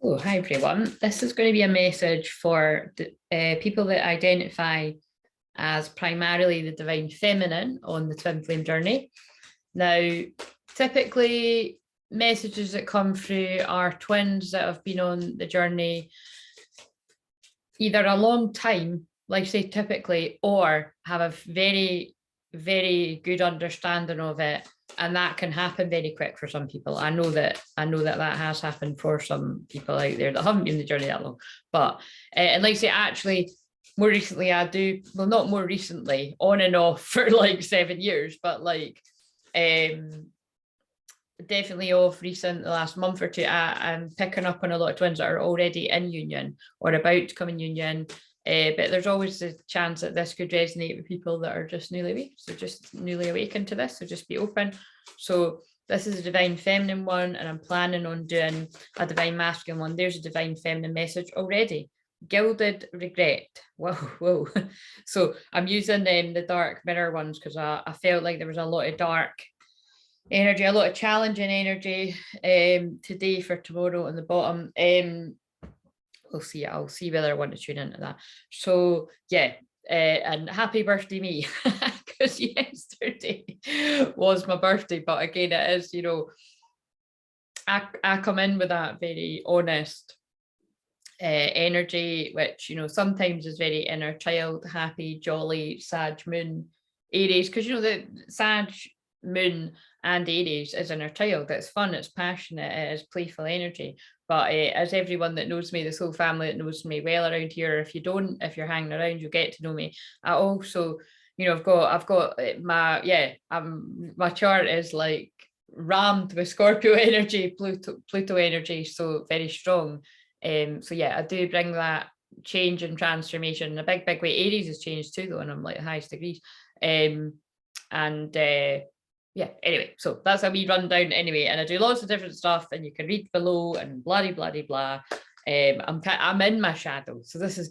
Oh, hi everyone. This is going to be a message for people that identify as primarily the divine feminine on the twin flame journey. Now, typically messages that come through are twins that have been on the journey either a long time, like say typically, or have a very, very good understanding of it. And that can happen very quick for some people. I know that that has happened for some people out there that haven't been on the journey that long. But and like I say, actually, more recently I do, well, not more recently, on and off for like 7 years, but like definitely of recent, the last month or two, I'm picking up on a lot of twins that are already in union or about to come in union. But there's always a chance that this could resonate with people that are just newly awake. So just newly awakened to this, so just be open. So this is a divine feminine one, and I'm planning on doing a divine masculine one. There's a divine feminine message already. Gilded regret. Whoa. So I'm using the dark mirror ones because I felt like there was a lot of dark energy, a lot of challenging energy today for tomorrow on the bottom. I'll see whether I want to tune into that. So yeah, and happy birthday me, because yesterday was my birthday, but again it is, you know, I come in with that very honest energy, which, you know, sometimes is very inner child, happy, jolly, Sag moon, Aries, because you know the Sag moon and Aries is inner child. It's fun, it's passionate, it is playful energy. But as everyone that knows me, this whole family that knows me well around here, if you don't, if you're hanging around, you'll get to know me. I also, you know, I've got my chart is like rammed with Scorpio energy, Pluto energy, so very strong. So yeah, I do bring that change and transformation in a big way. Aries has changed too, though, and I'm like the highest degrees. Yeah, anyway, so that's a wee rundown anyway, and I do lots of different stuff, and you can read below and blah. I'm in my shadow, so this is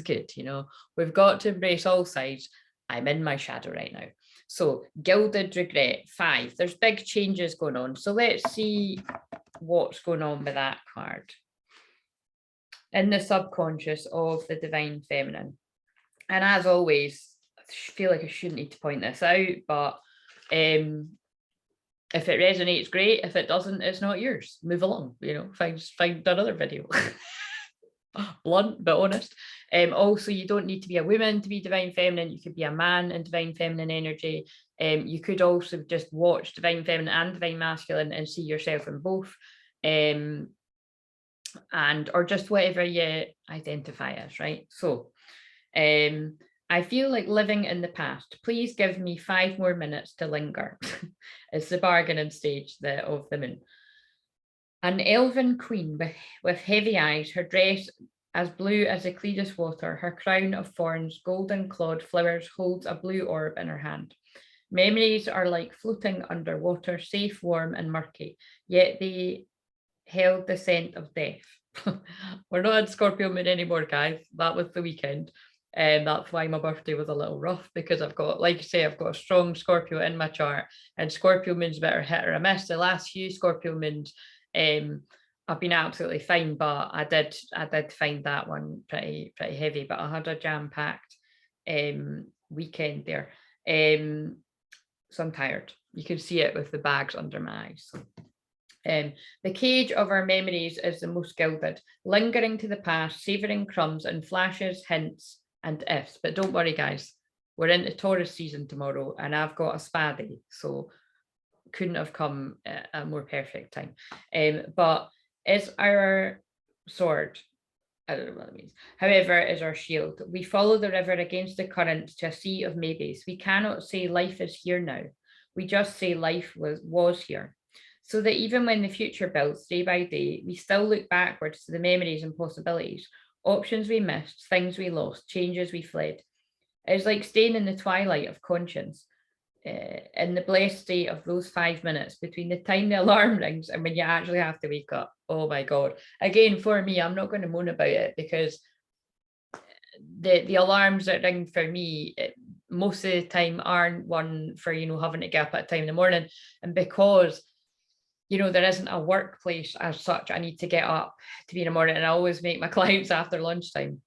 good, you know, we've got to embrace all sides. I'm in my shadow right now. So gilded regret 5, there's big changes going on, so let's see what's going on with that card in the subconscious of the divine feminine. And as always, I feel like I shouldn't need to point this out, but if it resonates, great. If it doesn't, it's not yours. Move along, you know, find another video. Blunt but honest. Also, you don't need to be a woman to be divine feminine. You could be a man in divine feminine energy. You could also just watch divine feminine and divine masculine and see yourself in both. Or just whatever you identify as, right? So I feel like living in the past. Please give me 5 more minutes to linger. It's the bargaining stage of the moon. An elven queen with heavy eyes, her dress as blue as the clearest water, her crown of thorns, golden clawed flowers, holds a blue orb in her hand. Memories are like floating underwater, safe, warm and murky, yet they held the scent of death. We're not in Scorpio moon anymore, guys. That was the weekend. And that's why my birthday was a little rough, because I've got, like I say, I've got a strong Scorpio in my chart, and Scorpio moons better hit or miss. The last few Scorpio moons, I've been absolutely fine, but I did find that one pretty heavy. But I had a jam-packed weekend there. So I'm tired. You can see it with the bags under my eyes. The cage of our memories is the most gilded, lingering to the past, savouring crumbs and flashes, hints and ifs. But don't worry, guys, we're into Taurus season tomorrow, and I've got a spa day, so couldn't have come at a more perfect time. But is our sword, I don't know what it means, however, is our shield. We follow the river against the currents to a sea of maybes. We cannot say life is here now. We just say life was here. So that even when the future builds day by day, we still look backwards to the memories and possibilities, options we missed, things we lost, changes we fled. It's like staying in the twilight of conscience, in the blessed state of those 5 minutes between the time the alarm rings and when you actually have to wake up. Oh my God. Again, for me, I'm not going to moan about it, because the alarms that ring for me, most of the time aren't one for, you know, having to get up at a time in the morning. And because there isn't a workplace as such. I need to get up to be in the morning, and I always make my clients after lunchtime.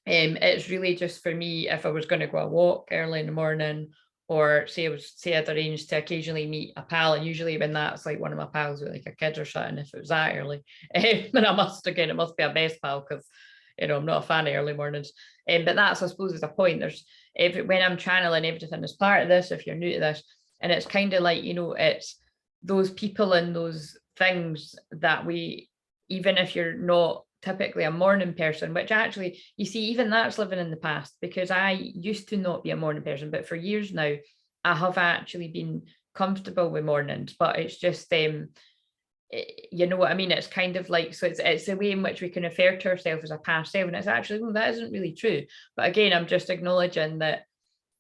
It's really just for me, if I was going to go a walk early in the morning, or say I'd arranged to occasionally meet a pal, and usually when that's like one of my pals with like a kid or something, if it was that early, and it must be a best pal, because I'm not a fan of early mornings. But that's, I suppose, is a point. There's when I'm channeling, everything is part of this. If you're new to this, and it's kind of like, it's those people and those things that we, even if you're not typically a morning person, which actually, you see, even that's living in the past, because I used to not be a morning person, but for years now, I have actually been comfortable with mornings. But it's just, you know what I mean? It's kind of like, so it's the way in which we can refer to ourselves as a past self, and it's actually, well, that isn't really true. But again, I'm just acknowledging that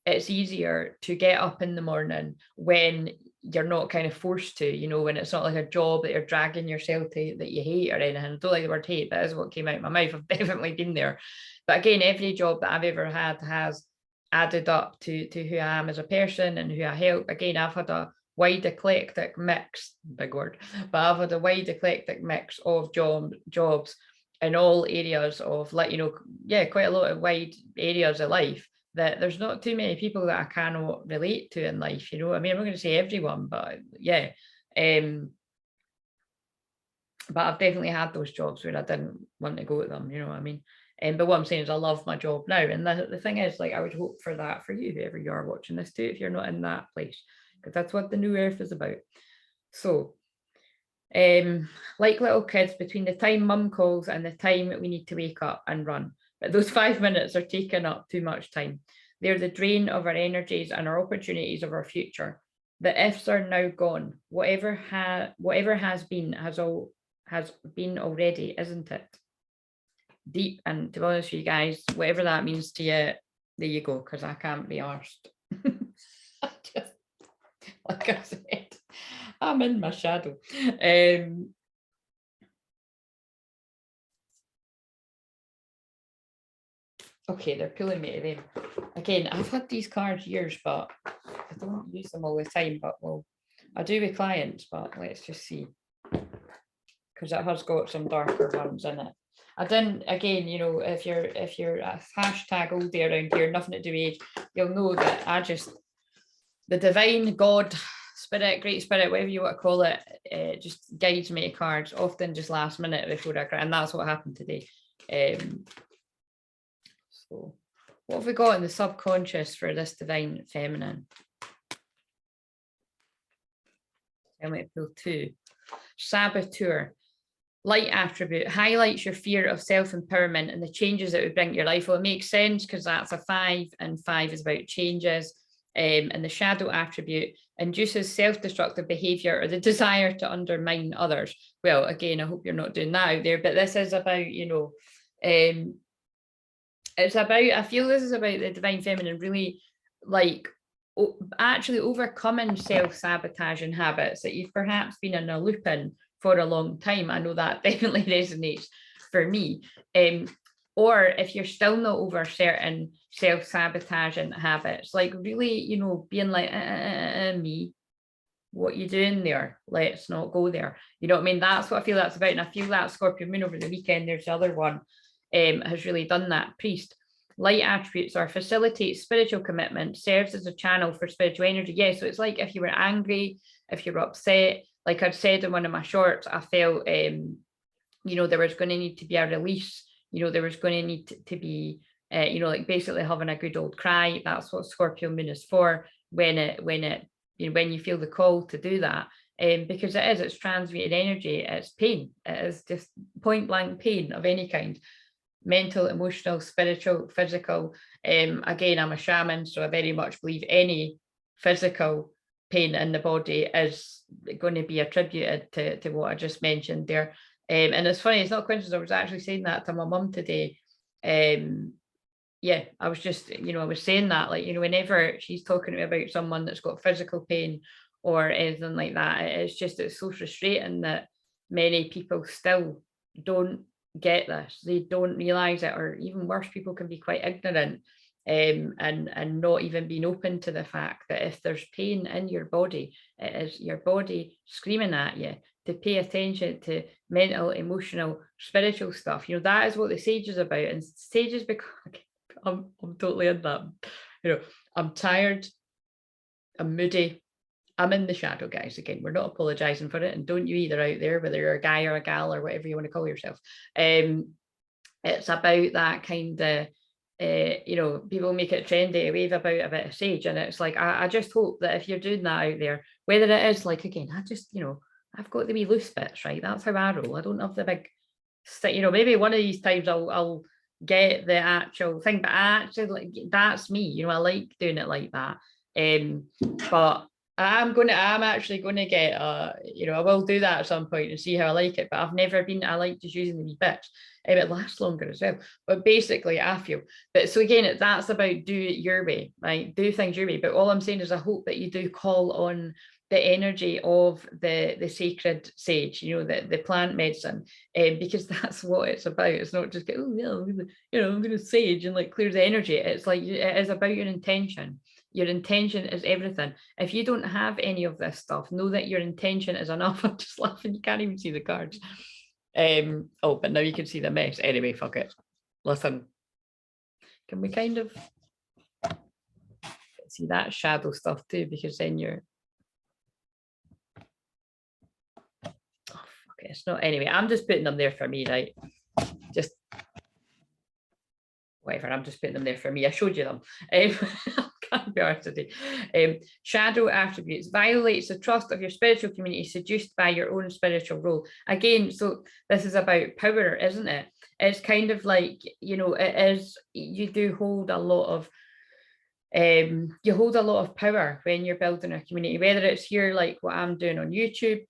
it's easier to get up in the morning when you're not kind of forced to, when it's not like a job that you're dragging yourself to that you hate or anything. I don't like the word hate, that is what came out of my mouth. I've definitely been there. But again, every job that I've ever had has added up to who I am as a person and who I help. Again, I've had a wide eclectic mix, big word, but I've had a wide eclectic mix of jobs in all areas of, like, quite a lot of wide areas of life, that there's not too many people that I cannot relate to in life. I mean, I'm not going to say everyone, but yeah. But I've definitely had those jobs where I didn't want to go to them, you know what I mean? But what I'm saying is I love my job now. And the thing is, like, I would hope for that for you, whoever you are watching this too, if you're not in that place, because that's what the new earth is about. So, like little kids, between the time mum calls and the time we need to wake up and run, but those 5 minutes are taking up too much time. They're the drain of our energies and our opportunities of our future. The ifs are now gone. Whatever has been has been already, isn't it? Deep. And to be honest with you guys, whatever that means to you, there you go, because I can't be arsed. Just, like I said, I'm in my shadow. Okay, they're pulling me to them. Again, I've had these cards years, but I don't use them all the time. But well, I do with clients, but let's just see. Because it has got some darker ones in it. I didn't, again, if you're a hashtag oldie around here, nothing to do with age, you'll know that the divine God, spirit, great spirit, whatever you want to call it, just guides me to cards, often just last minute before and that's what happened today. So what have we got in the subconscious for this divine feminine? I might pull two. Saboteur. Light attribute highlights your fear of self-empowerment and the changes it would bring to your life. Well, it makes sense because that's a 5, and 5 is about changes. And the shadow attribute induces self-destructive behavior or the desire to undermine others. Well, again, I hope you're not doing that out there, but this is about, it's about, I feel this is about the divine feminine really, like, actually overcoming self-sabotaging habits that you've perhaps been in a loop in for a long time. I know that definitely resonates for me. Or if you're still not over certain self-sabotaging habits, like really, being like, me, what you doing there? Let's not go there. You know what I mean? That's what I feel that's about. And I feel that Scorpio moon over the weekend, there's the other one, has really done that. Priest. Light attributes are facilitates spiritual commitment, serves as a channel for spiritual energy. Yeah, so it's like if you were angry, if you were upset, like I'd said in one of my shorts, I felt, there was going to need to be a release. There was going to need to be, like basically having a good old cry. That's what Scorpio moon is for. When you feel the call to do that, because it's transmuted energy. It's pain. It is just point blank pain of any kind. Mental, emotional, spiritual, physical. Again, I'm a shaman, so I very much believe any physical pain in the body is going to be attributed to what I just mentioned there. And it's funny, it's not coincidence, I was actually saying that to my mum today. Yeah, I was just, I was saying that, like, whenever she's talking to me about someone that's got physical pain or anything like that, it's so frustrating that many people still don't get this. They don't realize it, or even worse, people can be quite ignorant, and not even being open to the fact that if there's pain in your body, it is your body screaming at you to pay attention to mental, emotional, spiritual stuff. You know, that is what the sage is about. And sages, because I'm totally in that. You know, I'm tired, I'm moody, I'm in the shadow, guys. Again, we're not apologizing for it, and don't you either out there, whether you're a guy or a gal or whatever you want to call yourself. It's about that kind of, you know, people make it trendy to wave about a bit of sage, and it's like, I just hope that if you're doing that out there, whether it is like, again, I just, you know, I've got the wee loose bits, right? That's how I roll. I don't have the big, you know, maybe one of these times I'll get the actual thing, but I actually, like, that's me, you know, I like doing it like that. But I'm actually going to get, you know, I will do that at some point and see how I like it, but I've never been, I like just using the wee bits. It lasts longer as well, but basically I feel, but so again, that's about do it your way, right? Do things your way. But all I'm saying is I hope that you do call on the energy of the sacred sage, you know, the plant medicine, because that's what it's about. It's not just oh yeah, you know, I'm going to sage and like clear the energy. It's like, it is about your intention. Your intention is everything. If you don't have any of this stuff, know that your intention is enough. I'm just laughing, you can't even see the cards. Oh, but now you can see the mess. Anyway, fuck it. Listen, can we kind of see that shadow stuff too? Because then you're, oh fuck it, it's not, anyway, I'm just putting them there for me, right? Just whatever, I'm just putting them there for me. I showed you them. Can't be honest with you. Shadow attributes: violates the trust of your spiritual community, seduced by your own spiritual role. Again, so this is about power, isn't it? It's kind of like, you know, it is, you do hold a lot of, you hold a lot of power when you're building a community, whether it's here like what I'm doing on YouTube,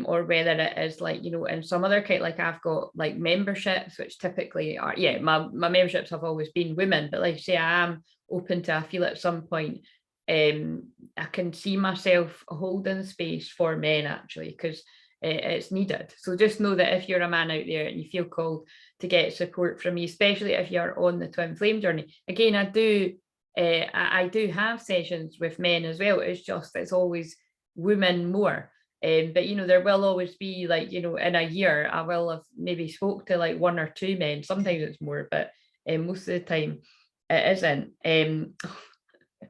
or whether it is like, you know, in some other kind, like I've got like memberships, which typically are, yeah, my memberships have always been women, but like I say, I am open to, I feel at some point, I can see myself holding space for men actually, because it's needed. So just know that if you're a man out there and you feel called to get support from me, especially if you're on the twin flame journey, again, I do have sessions with men as well. It's just, it's always women more. But you know, there will always be, like, you know, in a year I will have maybe spoke to like 1 or 2 men. Sometimes it's more, but most of the time it isn't.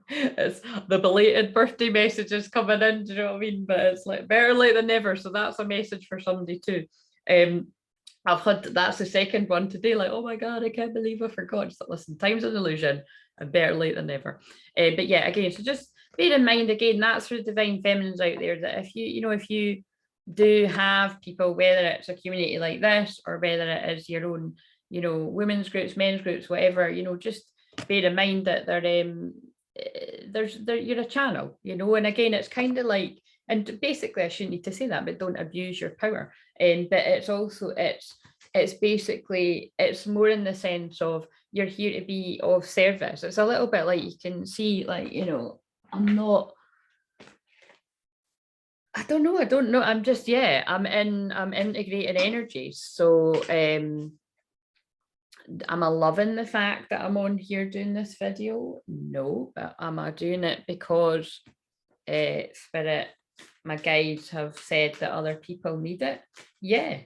It's the belated birthday messages coming in, do you know what I mean? But it's like better late than never, so that's a message for somebody too. I've had, that's the second one today, like, oh my god, I can't believe I forgot. So listen, time's an illusion, and better late than never. But yeah, again, so just bear in mind, again, that's for divine feminines out there, that if you, you know, if you do have people, whether it's a community like this or whether it is your own, you know, women's groups, men's groups, whatever, you know, just bear in mind that you're a channel, you know. And again, it's kind of like, and basically I shouldn't need to say that, but don't abuse your power. But it's also, it's basically, it's more in the sense of you're here to be of service. It's a little bit like, you can see, like, you know, I'm not, I don't know. I'm just, yeah, I'm integrating energies. So am I loving the fact that I'm on here doing this video? No, but am I doing it because Spirit, my guides have said that other people need it? Yeah.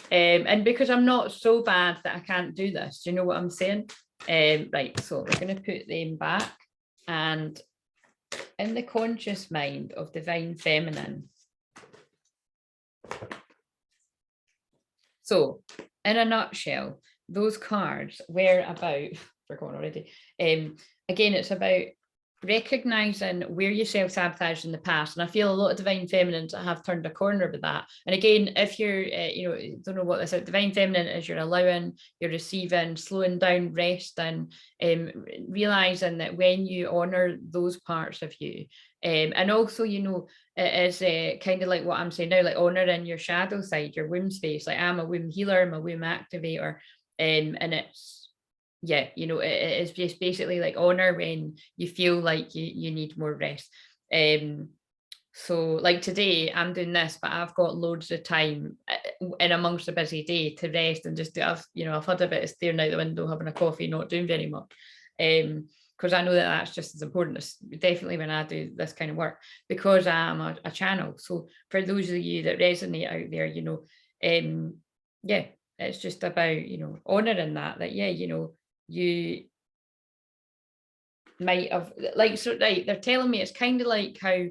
And because I'm not so bad that I can't do this. Do you know what I'm saying? Right, so we're going to put them back, and in the conscious mind of divine feminine. So in a nutshell, those cards were about, we're going already, again, it's about recognizing where you self-sabotaged in the past. And I feel a lot of divine feminines have turned a corner with that. And again, if you're, you know, don't know what this is, divine feminine is you're allowing, you're receiving, slowing down, resting, realizing that when you honor those parts of you, and also, you know, it is kind of like what I'm saying now, like honoring your shadow side, your womb space. Like I'm a womb healer, I'm a womb activator, and it's, yeah, you know, it's just basically like honor when you feel like you need more rest. So like today I'm doing this, but I've got loads of time in amongst a busy day to rest and just do, I've had a bit of staring out the window, having a coffee, not doing very much. because I know that that's just as important, as definitely when I do this kind of work, because I'm a channel. So for those of you that resonate out there, you know, yeah, it's just about, you know, honoring that, yeah, you know, you might have, like, so, right, they're telling me it's kind of like how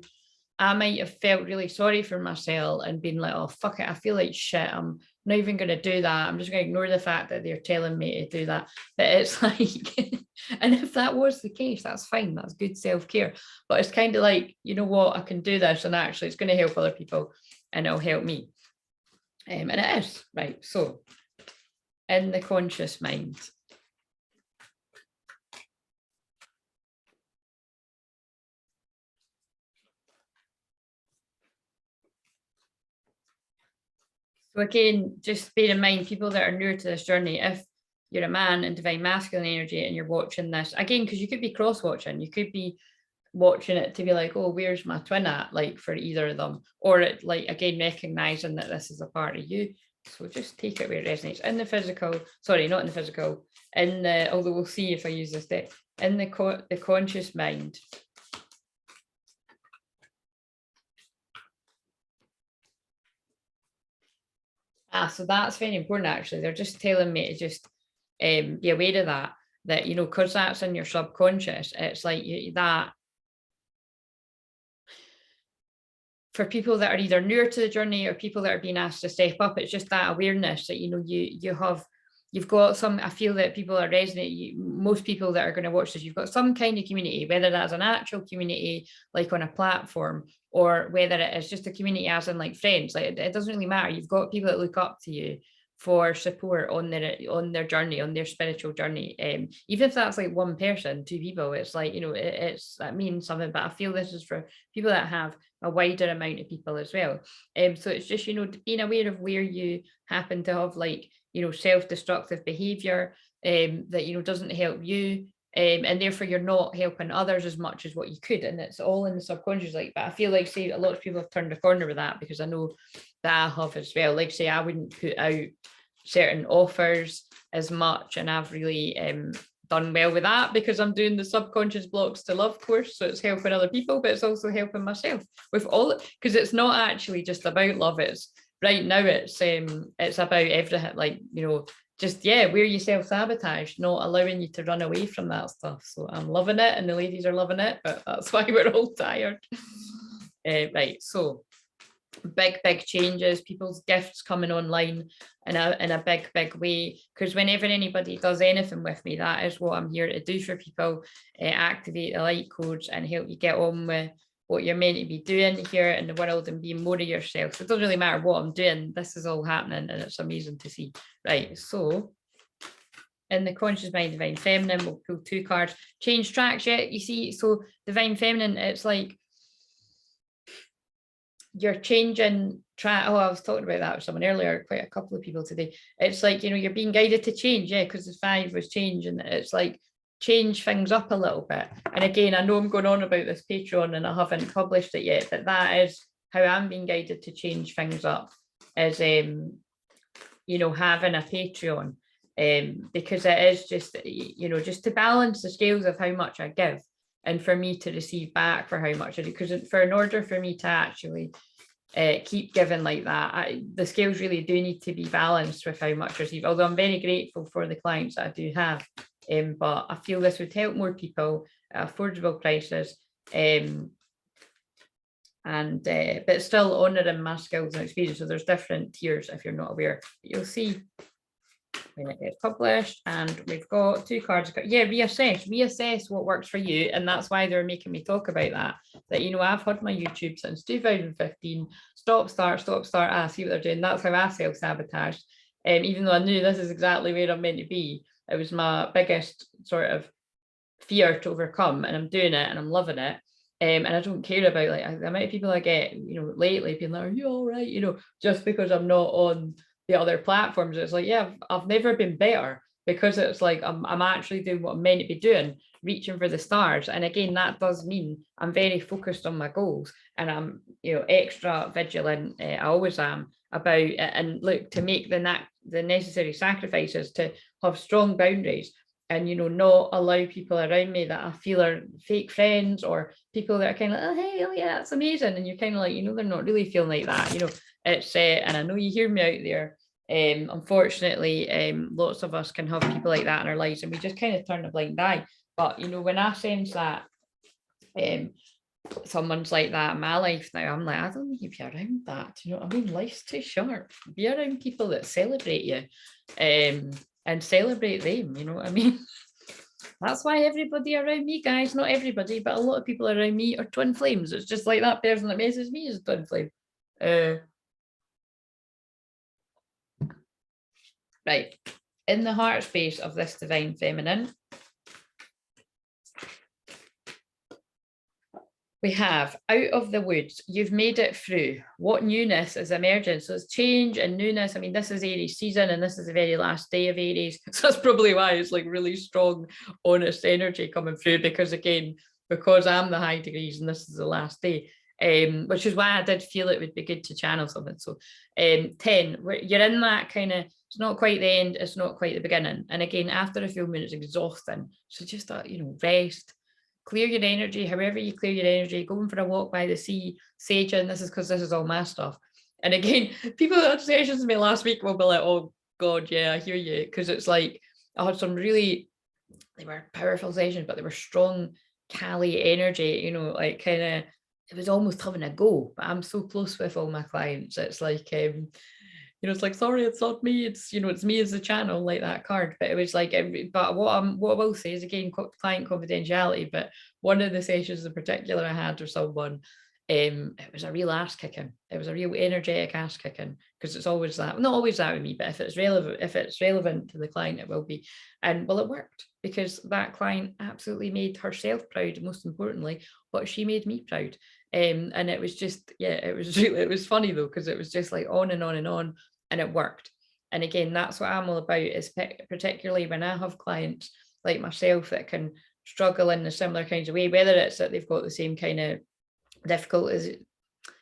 I might have felt really sorry for myself and been like, oh, fuck it, I feel like shit, I'm not even going to do that. I'm just going to ignore the fact that they're telling me to do that. But it's like, and if that was the case, that's fine. That's good self-care. But it's kind of like, you know what, I can do this, and actually it's going to help other people and it'll help me. And it is, right? So in the conscious mind. So again, just bear in mind, people that are newer to this journey, if you're a man in divine masculine energy and you're watching this, again, because you could be cross-watching, you could be watching it to be like, oh, where's my twin at, like for either of them, or it, like, again, recognizing that this is a part of you. So just take it where it resonates. In the physical, sorry, not in the physical, in the, although we'll see if I use this deck, in the conscious mind. So that's very important, actually. They're just telling me to just be aware of that, you know, because that's in your subconscious, it's like that for people that are either newer to the journey or people that are being asked to step up, it's just that awareness that, you know, you've got some, I feel that people are resonating, most people that are going to watch this, you've got some kind of community, whether that's an actual community, like on a platform, or whether it is just a community as in like friends, like it doesn't really matter. You've got people that look up to you for support on their journey, on their spiritual journey. Even if that's like one person, two people, it's like, you know, that means something. But I feel this is for people that have a wider amount of people as well. So it's just, you know, being aware of where you happen to have, like, you know, self-destructive behavior that, you know, doesn't help you. And therefore you're not helping others as much as what you could, and it's all in the subconscious. Like, but I feel like, say, a lot of people have turned a corner with that, because I know that I have as well. Like, say, I wouldn't put out certain offers as much, and I've really done well with that, because I'm doing the subconscious blocks to love course, so it's helping other people, but it's also helping myself with all, because it's not actually just about love. It's right now it's about everything, like, you know, just, yeah, where you self-sabotage, not allowing you to run away from that stuff. So I'm loving it, and the ladies are loving it, but that's why we're all tired. Right, so big changes, people's gifts coming online in a big way, because whenever anybody does anything with me, that is what I'm here to do for people. Activate the light codes and help you get on with what you're meant to be doing here in the world and being more of yourself. So it doesn't really matter what I'm doing, this is all happening, and it's amazing to see. Right, so in the conscious mind, divine feminine, we'll pull 2 cards. Change tracks, yeah, you see. So divine feminine, it's like you're changing track. Oh, I was talking about that with someone earlier, quite a couple of people today. It's like, you know, you're being guided to change, yeah, because the 5 was change, and it's like change things up a little bit. And again, I know I'm going on about this Patreon and I haven't published it yet, but that is how I'm being guided to change things up, is you know, having a Patreon, because it is just, you know, just to balance the scales of how much I give, and for me to receive back for how much I do. Because in order for me to actually keep giving like that, the scales really do need to be balanced with how much I receive. Although I'm very grateful for the clients that I do have, but I feel this would help more people at affordable prices, but still honouring my skills and experience. So there's different tiers if you're not aware. But you'll see when it gets published. And we've got 2 cards. Yeah, reassess what works for you. And that's why they're making me talk about that, you know, I've had my YouTube since 2015, stop, start, see what they're doing. That's how I self-sabotage. Even though I knew this is exactly where I'm meant to be, it was my biggest sort of fear to overcome, and I'm doing it and I'm loving it. And I don't care about like the amount of people I get, you know, lately being like, are you all right? You know, just because I'm not on the other platforms, it's like, yeah, I've never been better, because it's like I'm actually doing what I'm meant to be doing, reaching for the stars. And again, that does mean I'm very focused on my goals, and I'm, you know, extra vigilant. I always am about it, and look to make the necessary sacrifices to have strong boundaries. and, you know, not allow people around me that I feel are fake friends, or people that are kind of like, oh, hey, oh yeah, that's amazing. And you're kind of like, you know, they're not really feeling like that, you know. It's, and I know you hear me out there. Unfortunately, lots of us can have people like that in our lives, and we just kind of turn a blind eye. But, you know, when I sense that someone's like that in my life now, I'm like, I don't need to be around that. You know what I mean? Life's too short. Be around people that celebrate you, and celebrate them. You know what I mean? That's why everybody around me, guys, not everybody, but a lot of people around me are twin flames. It's just like that person that messages me is a twin flame. Right. In the heart space of this divine feminine, we have out of the woods, you've made it through. What newness is emerging? So it's change and newness. I mean, this is Aries season, and this is the very last day of Aries. So that's probably why it's like really strong, honest energy coming through, because again, because I'm the high degrees and this is the last day, which is why I did feel it would be good to channel something. So 10, you're in that kind of, it's not quite the end, it's not quite the beginning. And again, after a full moon, it's exhausting. So just that, you know, rest, clear your energy, however you clear your energy, going for a walk by the sea, saging. This is because this is all my stuff. And again, people that had sessions with me last week will be like, oh God, yeah, I hear you. Because it's like, I had some really, they were powerful sessions, but they were strong, Cali energy, you know, like kind of, it was almost having a go. But I'm so close with all my clients. It's like, you know, it's like, sorry, it's not me. It's, you know, it's me as the channel, like that card. But it was like, but what I will say is, again, client confidentiality. But one of the sessions in particular I had with someone, it was a real ass kicking. It was a real energetic ass kicking, because it's always that, not always that with me, but if it's relevant to the client, it will be. And well, it worked, because that client absolutely made herself proud. Most importantly, but she made me proud. And it was just, yeah, it was funny though, because it was just like on and on and on, and it worked. And again, that's what I'm all about, is particularly when I have clients like myself that can struggle in a similar kinds of way, whether it's that they've got the same kind of difficulties.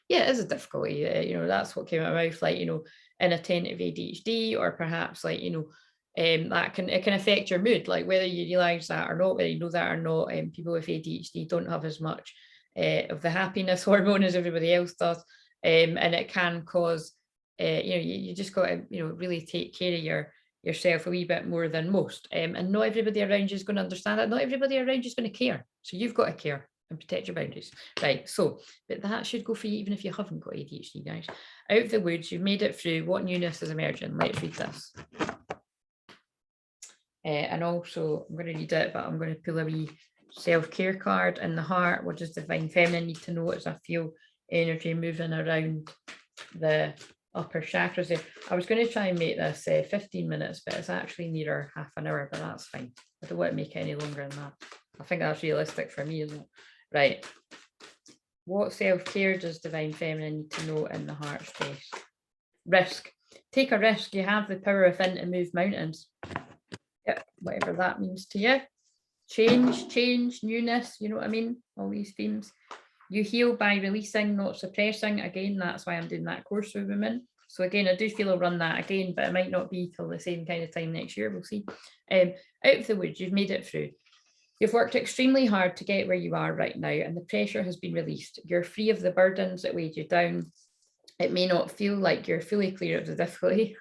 Yeah, it is a difficulty. You know, that's what came out of my mouth, like, you know, inattentive ADHD, or perhaps like, you know, that it can affect your mood, like whether you realize that or not, whether you know that or not. People with ADHD don't have as much of the happiness hormone as everybody else does, and it can cause, you know, you just got to, you know, really take care of yourself a wee bit more than most, and not everybody around you is going to understand that. Not everybody around you is going to care, so you've got to care and protect your boundaries, right? So, but that should go for you even if you haven't got ADHD, guys. Out of the woods, you've made it through. What newness is emerging? Let's read this. And also, I'm going to read it, but I'm going to pull a wee self-care card in the heart. What does divine feminine need to know as I feel energy moving around the upper chakras there? I was going to try and make this 15 minutes, but it's actually nearer half an hour, but that's fine. I don't want to make it any longer than that. I think that's realistic for me, isn't it? Right. What self-care does divine feminine need to know in the heart space? Risk. Take a risk. You have the power within to move mountains. Yep, whatever that means to you. Change, newness, you know what I mean? All these themes. You heal by releasing, not suppressing. Again, that's why I'm doing that course with women. So again, I do feel I'll run that again, but it might not be till the same kind of time next year. We'll see. Out of the woods, you've made it through. You've worked extremely hard to get where you are right now, and the pressure has been released. You're free of the burdens that weighed you down. It may not feel like you're fully clear of the difficulty,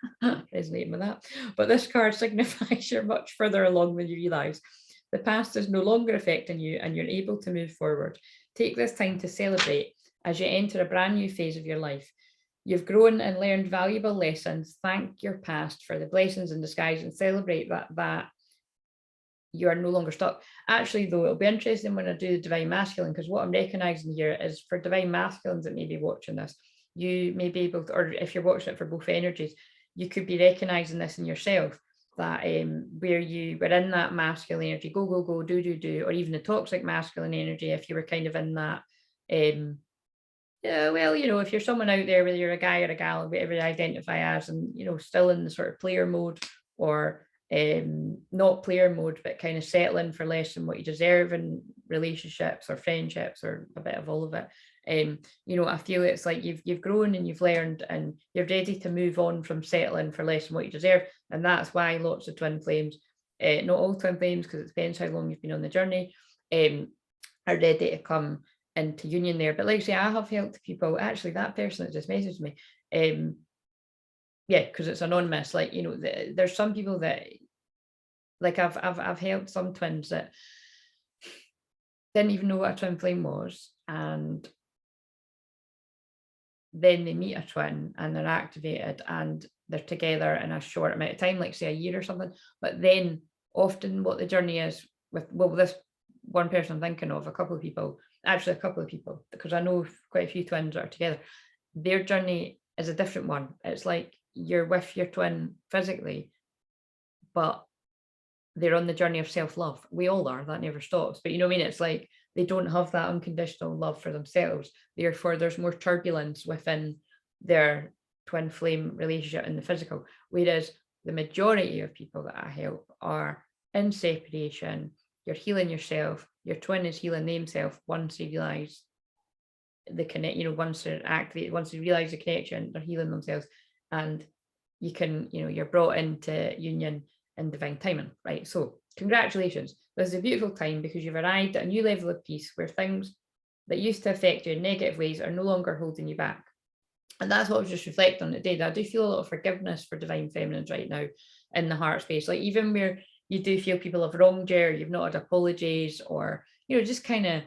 resonating with that, but this card signifies you're much further along than you realise. The past is no longer affecting you, and you're able to move forward. Take this time to celebrate as you enter a brand new phase of your life. You've grown and learned valuable lessons. Thank your past for the blessings in disguise, and celebrate that you are no longer stuck. Actually, though, it'll be interesting when I do the divine masculine, because what I'm recognizing here is for divine masculines that may be watching this, you may be able to, or if you're watching it for both energies, you could be recognizing this in yourself, that where you were in that masculine energy, go, go, go, do, or even the toxic masculine energy, if you were kind of in that, yeah, well, you know, if you're someone out there, whether you're a guy or a gal, or whatever you identify as, and, you know, still in the sort of player mode, or not player mode, but kind of settling for less than what you deserve in relationships or friendships, or a bit of all of it. You know, I feel it's like you've grown and you've learned, and you're ready to move on from settling for less than what you deserve. And that's why lots of twin flames not all twin flames, because it depends how long you've been on the journey, are ready to come into union there. But like I say, I have helped people, actually that person that just messaged me, yeah, because it's anonymous, like, you know, there's some people that, like I've helped some twins that didn't even know what a twin flame was, and then they meet a twin and they're activated and they're together in a short amount of time, like say a year or something. But then often what the journey is with, well, this one person I'm thinking of, a couple of people, because I know quite a few twins that are together, their journey is a different one. It's like you're with your twin physically, but they're on the journey of self-love. We all are, that never stops. But you know what I mean? It's like they don't have that unconditional love for themselves. Therefore, there's more turbulence within their twin flame relationship in the physical. Whereas the majority of people that I help are in separation. You're healing yourself. Your twin is healing themselves once they realize the connect, you know, once they're activated, once they realize the connection, they're healing themselves. And you can, you know, you're brought into union in divine timing, right? So congratulations. This is a beautiful time because you've arrived at a new level of peace where things that used to affect you in negative ways are no longer holding you back. And that's what I was just reflecting on today. That I do feel a lot of forgiveness for divine feminines right now in the heart space. Like even where you do feel people have wronged you, or you've not had apologies, or, you know, just kind of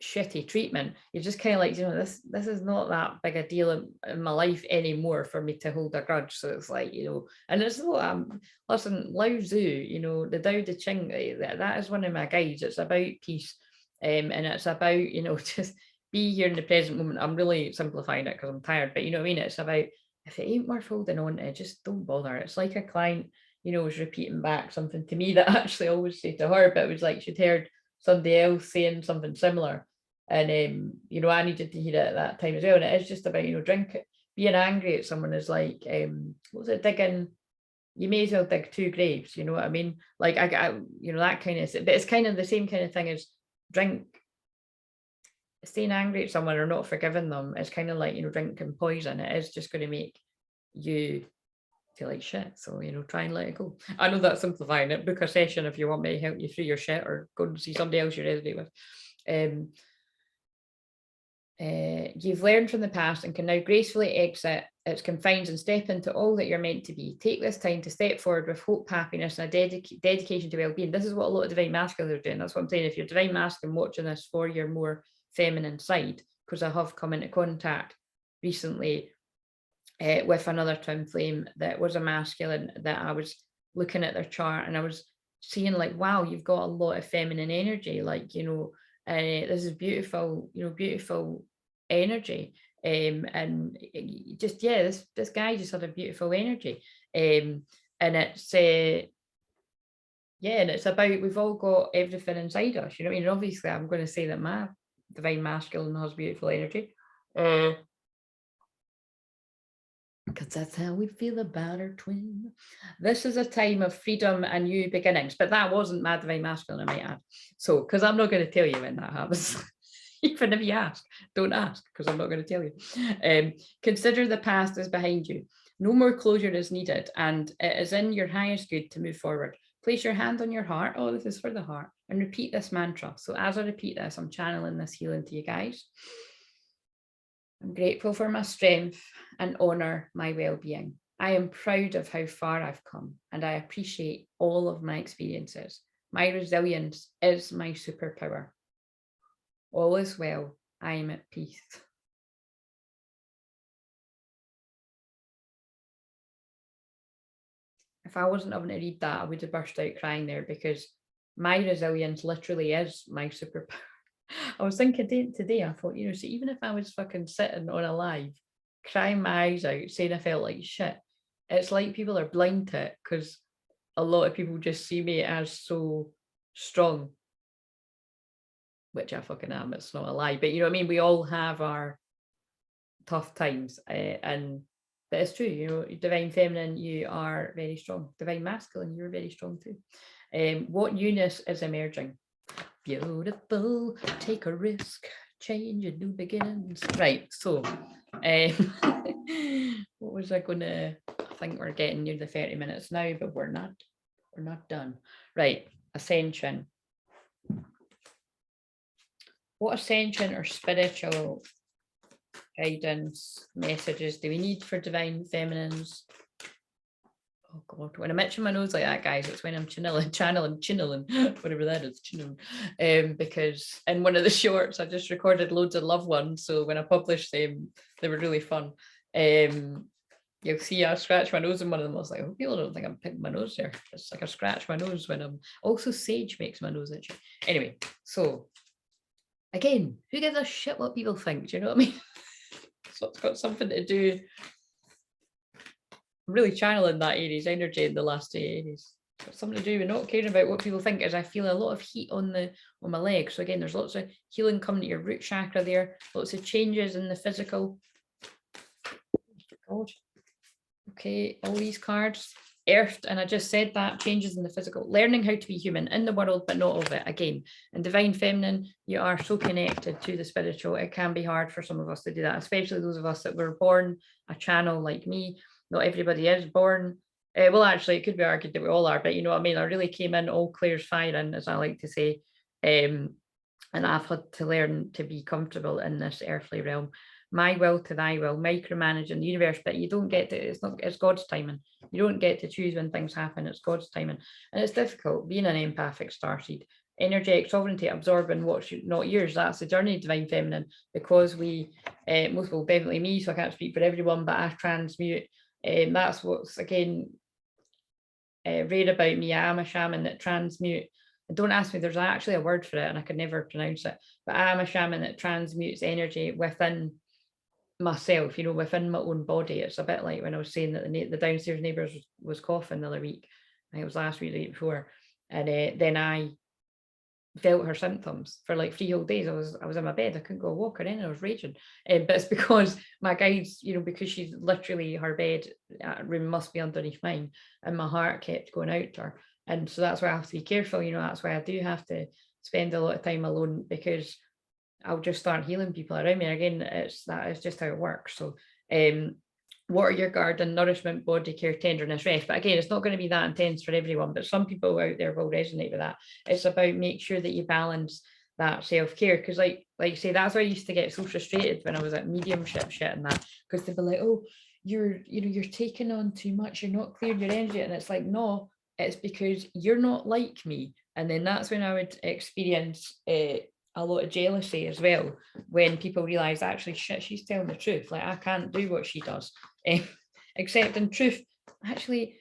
shitty treatment, you're just kind of like, you know, this is not that big a deal in my life anymore for me to hold a grudge. So it's like, you know, and it's not, listen, Lao Tzu, you know, the Tao Te Ching, that is one of my guides. It's about peace, and it's about, you know, just be here in the present moment. I'm really simplifying it because I'm tired, but you know what I mean? It's about, if it ain't worth holding on to, just don't bother. It's like a client, you know, was repeating back something to me that I actually always say to her, but it was like she'd heard somebody else saying something similar. And you know, I needed to hear it at that time as well. And it is just about, you know, being angry at someone is like, what was it, digging, you may as well dig two graves, you know what I mean? Like I you know, that kind of, but it's kind of the same kind of thing as staying angry at someone or not forgiving them. It's kind of like, you know, drinking poison. It is just going to make you feel like shit. So, you know, try and let it go. I know that's simplifying it. Book a session if you want me to help you through your shit, or go and see somebody else you resonate with. You've learned from the past and can now gracefully exit its confines and step into all that you're meant to be. Take this time to step forward with hope, happiness, and a dedication to well-being. This is what a lot of divine masculines are doing. That's what I'm saying. If you're divine masculine watching this for your more feminine side, because I have come into contact recently with another twin flame that was a masculine, that I was looking at their chart and I was seeing like, wow, you've got a lot of feminine energy. Like, you know, this is beautiful, you know, beautiful energy. And just, yeah, this guy just had a beautiful energy. And it's yeah, and it's about, we've all got everything inside us, you know what I mean? And obviously I'm going to say that my divine masculine has beautiful energy, because that's how we feel about our twin. This is a time of freedom and new beginnings, but that wasn't my divine masculine, I might add. So, because I'm not going to tell you when that happens. Even if you ask, don't ask, because I'm not going to tell you. Consider the past as behind you. No more closure is needed, and it is in your highest good to move forward. Place your hand on your heart. Oh, this is for the heart. And repeat this mantra. So as I repeat this, I'm channeling this healing to you guys. I'm grateful for my strength and honour my well-being. I am proud of how far I've come, and I appreciate all of my experiences. My resilience is my superpower. All is well. I am at peace. If I wasn't having to read that, I would have burst out crying there, because my resilience literally is my superpower. I was thinking today, I thought, you know, so even if I was fucking sitting on a live, crying my eyes out, saying I felt like shit, it's like people are blind to it, because a lot of people just see me as so strong, which I fucking am. It's not a lie, but you know what I mean? We all have our tough times, and but it's true, you know, divine feminine, you are very strong. Divine masculine, you're very strong too. What newness is emerging? Beautiful, take a risk, change and new beginnings. Right, so what was I gonna, I think we're getting near the 30 minutes now, but we're not. We're not done. Right, Ascension. What Ascension or spiritual guidance messages do we need for divine feminines? Oh God, when I'm itching my nose like that, guys, it's when I'm channeling, whatever that is, because in one of the shorts, I just recorded loads of love ones. So when I published them, they were really fun. You'll see I scratch my nose in one of them. I was like, oh, people don't think I'm picking my nose there. It's like I scratch my nose when I'm, also sage makes my nose itchy. Anyway, so again, who gives a shit what people think? Do you know what I mean? So it's got something to do. I'm really channeling that Aries energy in the last 2 Aries. It's got something to do with not caring about what people think, as I feel a lot of heat on my legs. So again, there's lots of healing coming to your root chakra there, lots of changes in the physical. God. Okay, all these cards. Earthed, and I just said that, changes in the physical, learning how to be human in the world, but not of it. Again, in divine feminine, you are so connected to the spiritual. It can be hard for some of us to do that, especially those of us that were born a channel like me. Not everybody is born. Well, actually, it could be argued that we all are, but you know what I mean? I really came in all Claire's firing, as I like to say. And I've had to learn to be comfortable in this earthly realm. My will to thy will, micromanaging the universe, but you don't get to, it's God's timing. You don't get to choose when things happen, it's God's timing. And it's difficult being an empathic starseed. Energetic sovereignty, absorbing what's not yours. That's the journey of divine feminine, because we, most people, definitely me, so I can't speak for everyone, but I transmute. That's what's, again, rare about me. I am a shaman that transmute. And don't ask me, there's actually a word for it and I could never pronounce it, but I am a shaman that transmutes energy within myself, you know, within my own body. It's a bit like when I was saying that the downstairs neighbours was coughing the other week. I think it was last week, the week before, and then I felt her symptoms for like 3 whole days. I was in my bed, I couldn't go walk or anything, I was raging. But it's because my guides, you know, because she's literally, her bed room must be underneath mine, and my heart kept going out to her. And so that's why I have to be careful, you know, that's why I do have to spend a lot of time alone, because I'll just start healing people around me. Again, that is just how it works. So water your garden, nourishment, body care, tenderness, rest. But again, it's not going to be that intense for everyone, but some people out there will resonate with that. It's about make sure that you balance that self-care, because like you say, that's why I used to get so frustrated when I was at mediumship shit and that, because they'd be like, oh, you're taking on too much, you're not clearing your energy. And it's like, no, it's because you're not like me. And then that's when I would experience a lot of jealousy as well, when people realize, actually, shit, she's telling the truth, like I can't do what she does. Except in truth, actually,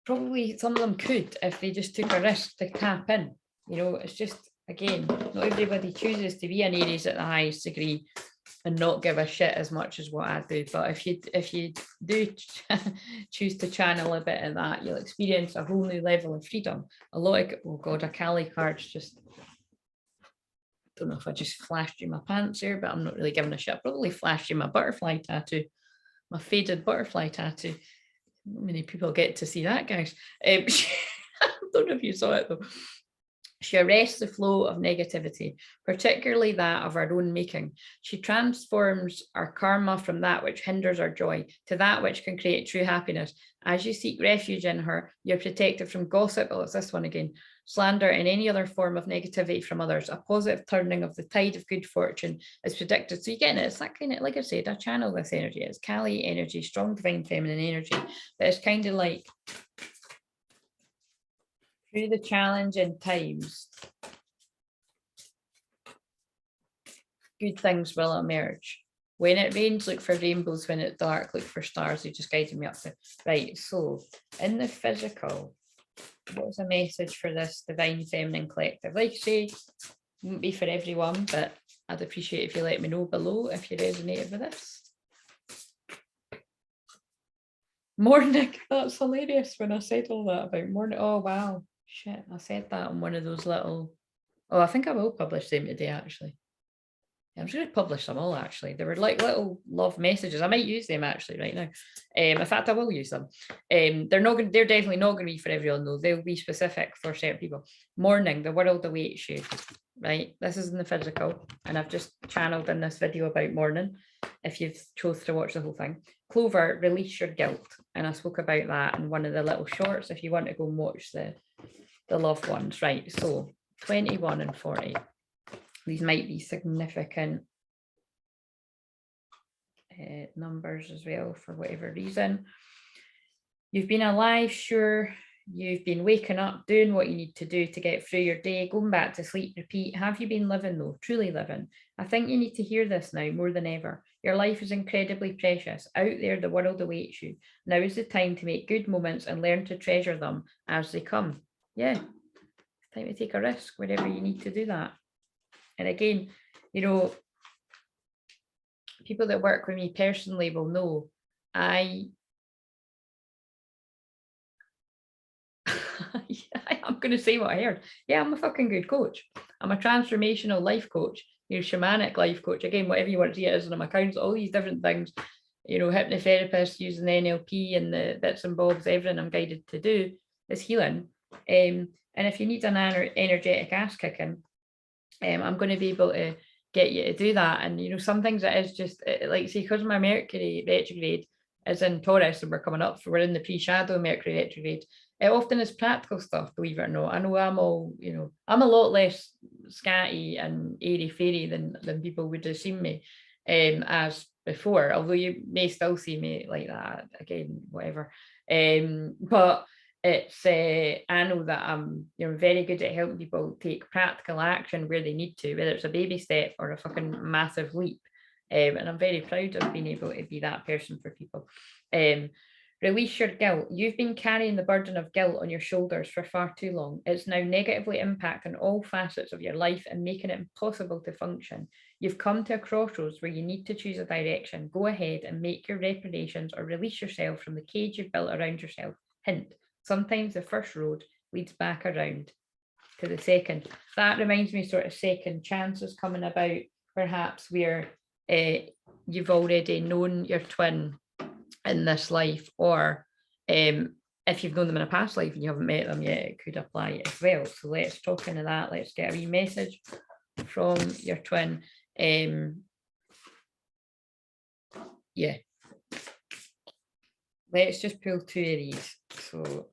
probably some of them could if they just took a risk to tap in. You know, it's just, again, not everybody chooses to be an Aries at the highest degree and not give a shit as much as what I do. But if you do choose to channel a bit of that, you'll experience a whole new level of freedom. A lot of, oh God, a Kali card's just, don't know if I just flashed you my pants here, but I'm not really giving a shit. I probably flashed you my butterfly tattoo, my faded butterfly tattoo. Not many people get to see that, guys. I don't know if you saw it though. She arrests the flow of negativity, particularly that of our own making. She transforms our karma from that which hinders our joy to that which can create true happiness. As you seek refuge in her, you're protected from gossip, oh, it's this one again, slander, and any other form of negativity from others. A positive turning of the tide of good fortune is predicted. So you get it, it's that kind of, like I said, I channel this energy. It's Kali energy, strong divine feminine energy. But it's kind of like, through the challenging times, good things will emerge. When it rains, look for rainbows. When it's dark, look for stars. They just guided me up to. Right, so in the physical, what's a message for this divine feminine collective? Like I say, won't be for everyone, but I'd appreciate if you let me know below if you resonated with this. Morning, that's hilarious when I said all that about morning. Oh wow, shit, I said that on one of those little, oh, I think I will publish them today actually. I'm just going to publish them all actually. They were like little love messages. I might use them actually right now. In fact, I will use them. They're definitely not going to be for everyone though. They'll be specific for certain people. Morning, the world awaits you. Right, this is in the physical, and I've just channeled in this video about morning. if you've chose to watch the whole thing. Clover, release your guilt. And I spoke about that in one of the little shorts if you want to go and watch the loved ones. Right, so 21 and 40. These might be significant numbers as well for whatever reason. You've been alive, sure. You've been waking up, doing what you need to do to get through your day, going back to sleep, repeat. Have you been living though? Truly living? I think you need to hear this now more than ever. Your life is incredibly precious. Out there, the world awaits you. Now is the time to make good moments and learn to treasure them as they come. Yeah, it's time to take a risk wherever you need to do that. And again, you know, people that work with me personally will know I'm going to say what I heard. Yeah, I'm a fucking good coach. I'm a transformational life coach, shamanic life coach. Again, whatever you want to see it as, and I'm a counselor, all these different things, hypnotherapist using the NLP and the bits and bobs, everything I'm guided to do is healing. And if you need an energetic ass kicking, I'm going to be able to get you to do that. And, some things it is just like, see, because my Mercury retrograde is in Taurus and we're in the pre-shadow Mercury retrograde, it often is practical stuff, believe it or not. I know I'm all, I'm a lot less scatty and airy-fairy than people would have seen me as before, although you may still see me like that, again, whatever. But it's, I know that I'm, very good at helping people take practical action where they need to, whether it's a baby step or a fucking massive leap. And I'm very proud of being able to be that person for people. Release your guilt. You've been carrying the burden of guilt on your shoulders for far too long. It's now negatively impacting all facets of your life and making it impossible to function. You've come to a crossroads where you need to choose a direction. Go ahead and make your reparations or release yourself from the cage you've built around yourself. Hint, sometimes the first road leads back around to the second. That reminds me sort of second chances coming about, perhaps where you've already known your twin in this life, or if you've known them in a past life and you haven't met them yet, it could apply as well. So let's talk into that. Let's get a wee message from your twin. Yeah, let's just pull two of these. So,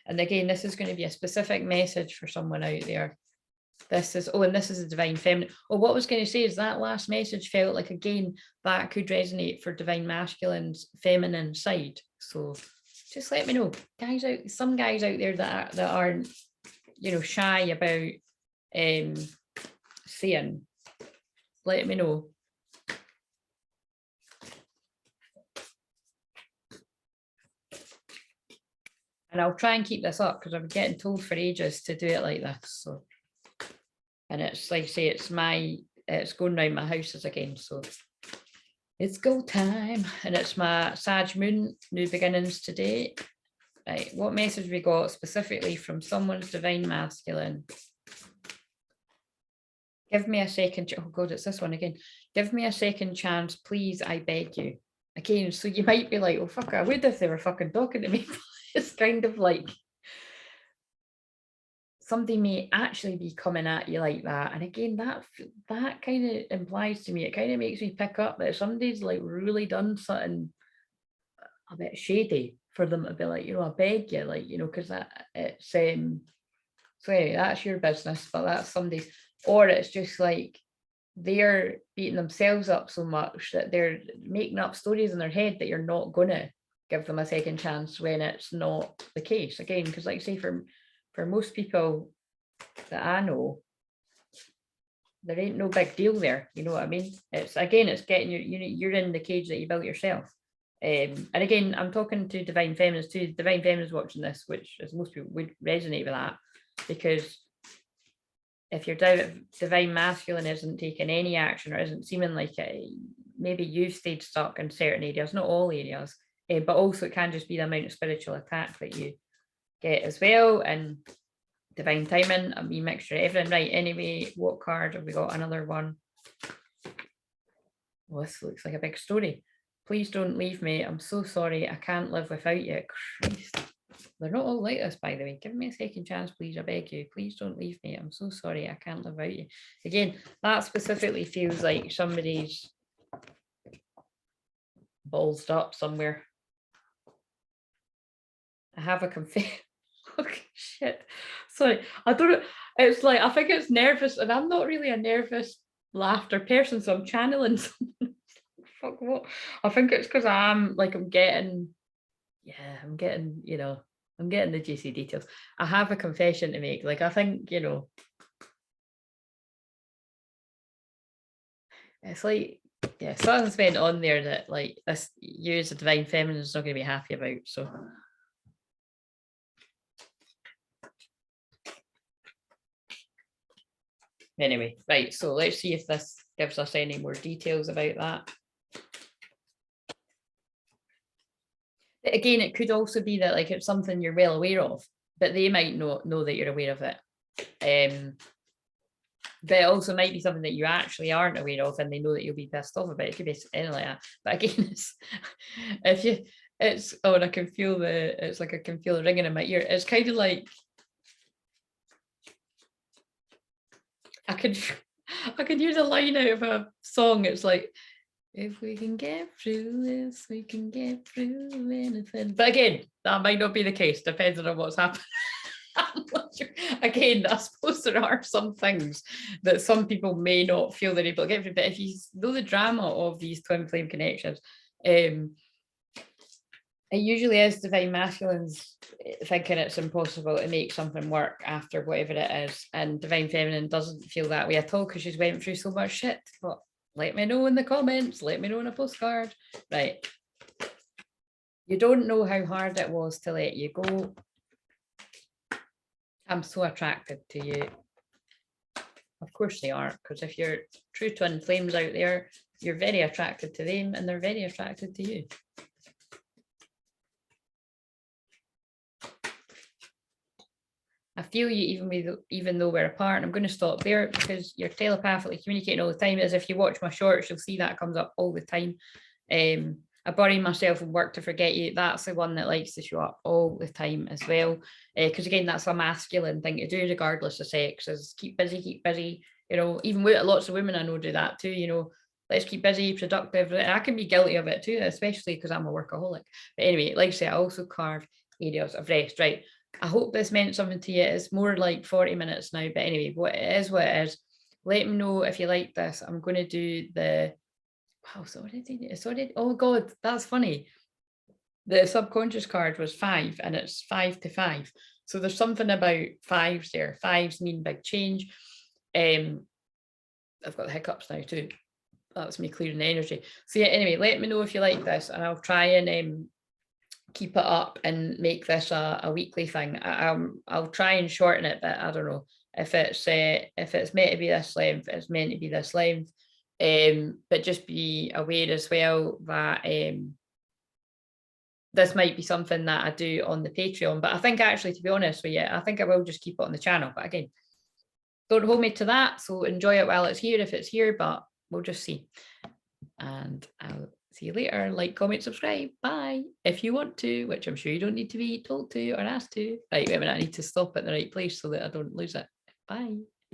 and again, this is going to be a specific message for someone out there. This is, and this is a divine feminine. What I was going to say is that last message felt like, again, that could resonate for divine masculine's feminine side. So just let me know, guys out, some guys out there that aren't, shy about saying, let me know. And I'll try and keep this up because I'm getting told for ages to do it like this. So. And it's like I say, it's going round my houses again. So it's go time. And it's my Sag moon, new beginnings today. Right, what message we got specifically from someone's divine masculine? Give me a second. Oh God, it's this one again. Give me a second chance, please, I beg you. Again, so you might be like, oh fuck, I would if they were fucking talking to me. It's kind of like, somebody may actually be coming at you like that. And again, that kind of implies to me, it kind of makes me pick up that somebody's like really done something a bit shady for them to be like, I beg you, like, because it's so anyway, that's your business, but that's somebody's, or it's just like they're beating themselves up so much that they're making up stories in their head that you're not gonna give them a second chance when it's not the case. Again, because like I say, for most people that I know, there ain't no big deal there. You know what I mean? It's getting you're in the cage that you built yourself. And again, I'm talking to divine feminists too. Divine feminists watching this, which as most people would resonate with that, because if your divine masculine isn't taking any action or isn't seeming like it, maybe you've stayed stuck in certain areas, not all areas, but also it can just be the amount of spiritual attack that you get as well. And divine timing, a wee mixture of everything. Right, anyway, what card have we got? Another one. Well, this looks like a big story. Please don't leave me. I'm so sorry. I can't live without you. Christ. They're not all like this, by the way. Give me a second chance, please. I beg you. Please don't leave me. I'm so sorry. I can't live without you. Again, that specifically feels like somebody's ballsed up somewhere. I have a confession. Okay, shit. Sorry, I don't know. It's like, I think it's nervous, and I'm not really a nervous laughter person, so I'm channeling someone. Fuck what? I think it's because I'm getting, I'm getting, I'm getting the juicy details. I have a confession to make. Like, I think, it's like, yeah, something's went on there that like this you as a divine feminine is not going to be happy about. So anyway, right, so let's see if this gives us any more details about that. Again, it could also be that like it's something you're well aware of, but they might not know that you're aware of it. But it also might be something that you actually aren't aware of, and they know that you'll be pissed off about. It could be anything like that. But again, and I can feel it's like I can feel the ringing in my ear. It's kind of like I could hear the line out of a song. It's like, if we can get through this, we can get through anything. But again, that might not be the case, depending on what's happening. I'm not sure. Again, I suppose there are some things that some people may not feel they're able to get through, but if you know the drama of these twin flame connections, it usually is divine masculines thinking it's impossible to make something work after whatever it is, and divine feminine doesn't feel that way at all because she's went through so much shit. But let me know in the comments, let me know in a postcard. Right, you don't know how hard it was to let you go. I'm so attracted to you. Of course they are, because if you're true twin flames out there, you're very attracted to them and they're very attracted to you. I feel you even though we're apart. And I'm going to stop there because you're telepathically communicating all the time. As if you watch my shorts, you'll see that comes up all the time. I bury myself in work to forget you. That's the one that likes to show up all the time as well. Because again, that's a masculine thing to do regardless of sex, is keep busy, keep busy. Even lots of women I know do that too, let's keep busy, productive. And I can be guilty of it too, especially because I'm a workaholic. But anyway, like I say, I also carve areas of rest, right? I hope this meant something to you. It's more like 40 minutes now, but anyway, what it is. Let me know if you like this. I'm going to do the, wow, sorry, oh God, that's funny. The subconscious card was 5 and it's 5 to 5. So there's something about fives there. Fives mean big change. I've got the hiccups now too. That's me clearing the energy. So yeah, anyway, let me know if you like this and I'll try and keep it up and make this a weekly thing. I'll try and shorten it, but I don't know if it's meant to be this length, it's meant to be this length. But just be aware as well that this might be something that I do on the Patreon. But I think actually, to be honest with you, I think I will just keep it on the channel. But again, don't hold me to that. So enjoy it while it's here, if it's here, but we'll just see. And I'll see you later. Like, comment, subscribe. Bye. If you want to, which I'm sure you don't need to be told to or asked to. Right, wait a minute, I need to stop at the right place so that I don't lose it. Bye.